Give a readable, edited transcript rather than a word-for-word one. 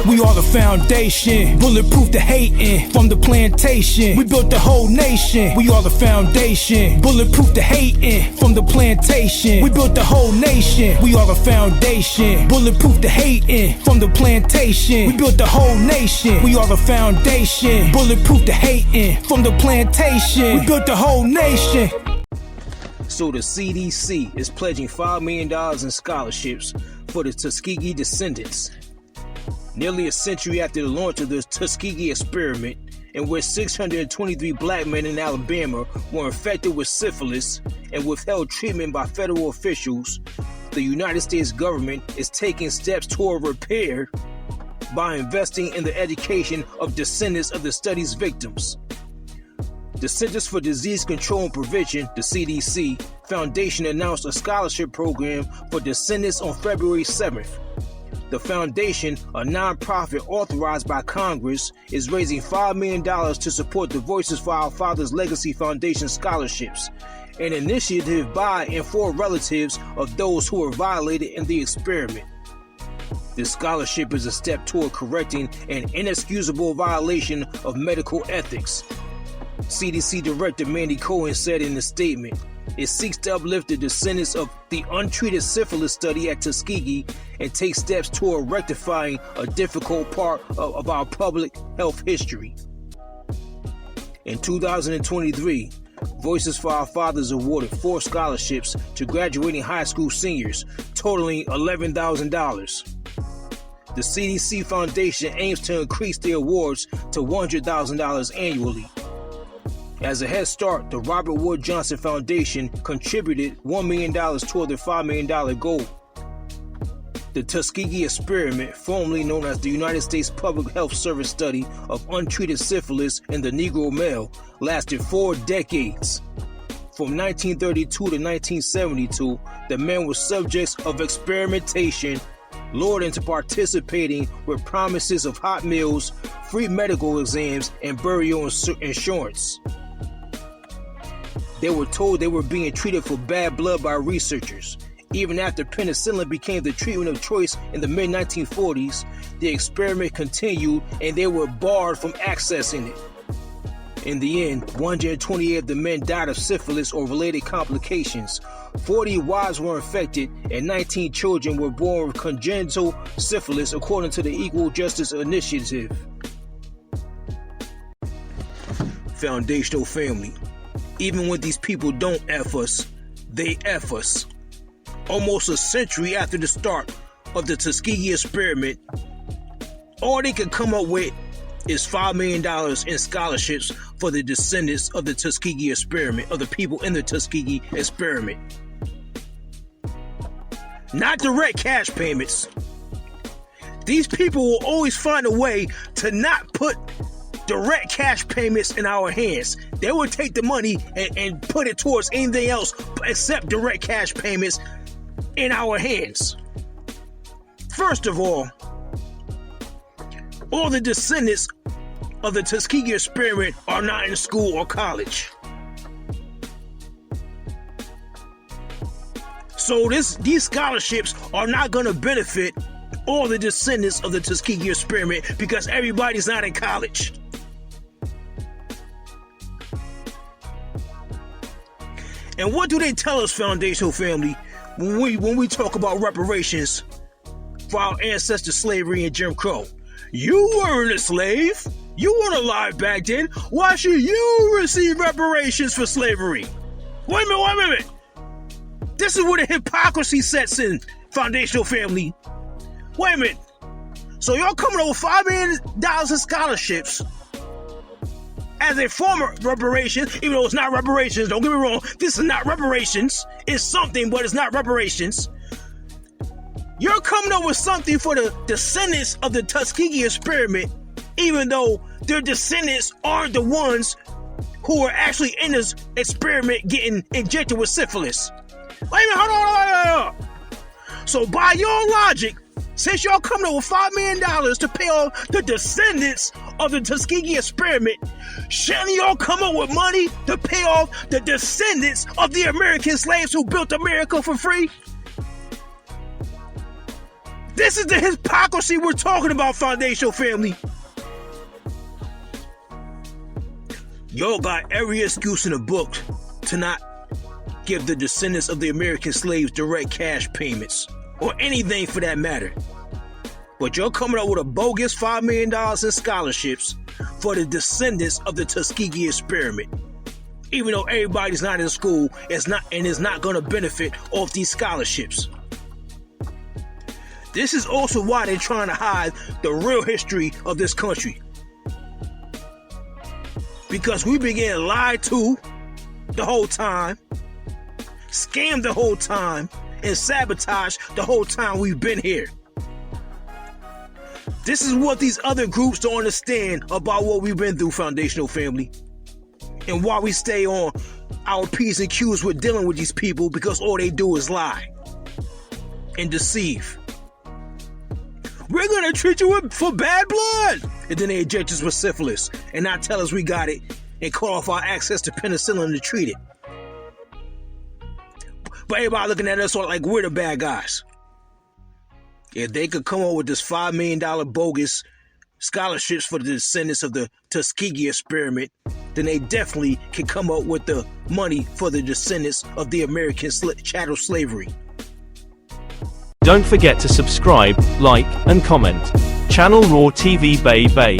We are the foundation, bulletproof the hating from the plantation. We built the whole nation. We are the foundation, bulletproof the hating from the plantation. We built the whole nation. We are the foundation, bulletproof the hating from the plantation. We built the whole nation. We are the foundation, bulletproof the hating from the plantation. We built the whole nation. So the CDC is pledging $5 million in scholarships for the Tuskegee Descendants. Nearly a century after the launch of the Tuskegee experiment, in which 623 black men in Alabama were infected with syphilis and withheld treatment by federal officials, the United States government is taking steps toward repair by investing in the education of descendants of the study's victims. The Centers for Disease Control and Prevention, the CDC, Foundation announced a scholarship program for descendants on February 7th. The foundation, a nonprofit authorized by Congress, is raising $5 million to support the Voices for Our Fathers Legacy Foundation scholarships, an initiative by and for relatives of those who were violated in the experiment. This scholarship is a step toward correcting an inexcusable violation of medical ethics. CDC Director Mandy Cohen said in a statement, it seeks to uplift the descendants of the untreated syphilis study at Tuskegee and take steps toward rectifying a difficult part of our public health history. In 2023, Voices for Our Fathers awarded 4 scholarships to graduating high school seniors, totaling $11,000. The CDC Foundation aims to increase the awards to $100,000 annually. As a head start, the Robert Wood Johnson Foundation contributed $1 million toward the $5 million goal. The Tuskegee experiment, formerly known as the United States Public Health Service study of untreated syphilis in the Negro male, lasted 4 decades. From 1932 to 1972, the men were subjects of experimentation, lured into participating with promises of hot meals, free medical exams, and burial insurance. They were told they were being treated for bad blood by researchers. Even after penicillin became the treatment of choice in the mid-1940s, the experiment continued and they were barred from accessing it. In the end, 128 of the men died of syphilis or related complications. 40 wives were infected and 19 children were born with congenital syphilis, according to the Equal Justice Initiative. Foundational family. Even when these people don't F us, they F us. Almost a century after the start of the Tuskegee experiment, all they could come up with is $5 million in scholarships for the descendants of the Tuskegee experiment, of the people in the Tuskegee experiment. Not direct cash payments. These people will always find a way to not put direct cash payments in our hands. They will take the money and put it towards anything else except direct cash payments in our hands. First of all the descendants of the Tuskegee experiment are not in school or college. So these scholarships are not going to benefit all the descendants of the Tuskegee experiment because everybody's not in college. And what do they tell us, foundational family, when we talk about reparations for our ancestors' slavery and Jim Crow? You weren't a slave. You weren't alive back then. Why should you receive reparations for slavery? Wait a minute. This is where the hypocrisy sets in, foundational family. Wait a minute. So y'all coming up with $5 million in scholarships as a form of reparation, even though it's not reparations. Don't get me wrong. This is not reparations. It's something, but it's not reparations. You're coming up with something for the descendants of the Tuskegee experiment, even though their descendants aren't the ones who are actually in this experiment getting injected with syphilis. Wait a minute, hold on. So by your logic, since y'all coming up with $5 million to pay off the descendants of the Tuskegee experiment, shouldn't y'all come up with money to pay off the descendants of the American slaves who built America for free? This is the hypocrisy we're talking about, foundational family. Y'all got every excuse in the book to not give the descendants of the American slaves direct cash payments, or anything for that matter. But you're coming up with a bogus $5 million in scholarships for the descendants of the Tuskegee experiment. Even though everybody's not in school, is not going to benefit off these scholarships. This is also why they're trying to hide the real history of this country. Because we've been getting lied to the whole time, scammed the whole time, and sabotaged the whole time we've been here. This is what these other groups don't understand about what we've been through, foundational family. And why we stay on our P's and Q's with dealing with these people, because all they do is lie and deceive. We're going to treat you for bad blood. And then they inject us with syphilis and not tell us we got it and cut off our access to penicillin to treat it. But everybody looking at us sort of like we're the bad guys. If they could come up with this $5 million bogus scholarships for the descendants of the Tuskegee experiment, then they definitely can come up with the money for the descendants of the American chattel slavery. Don't forget to subscribe, like, and comment. Channel Raw TV Bay Bay.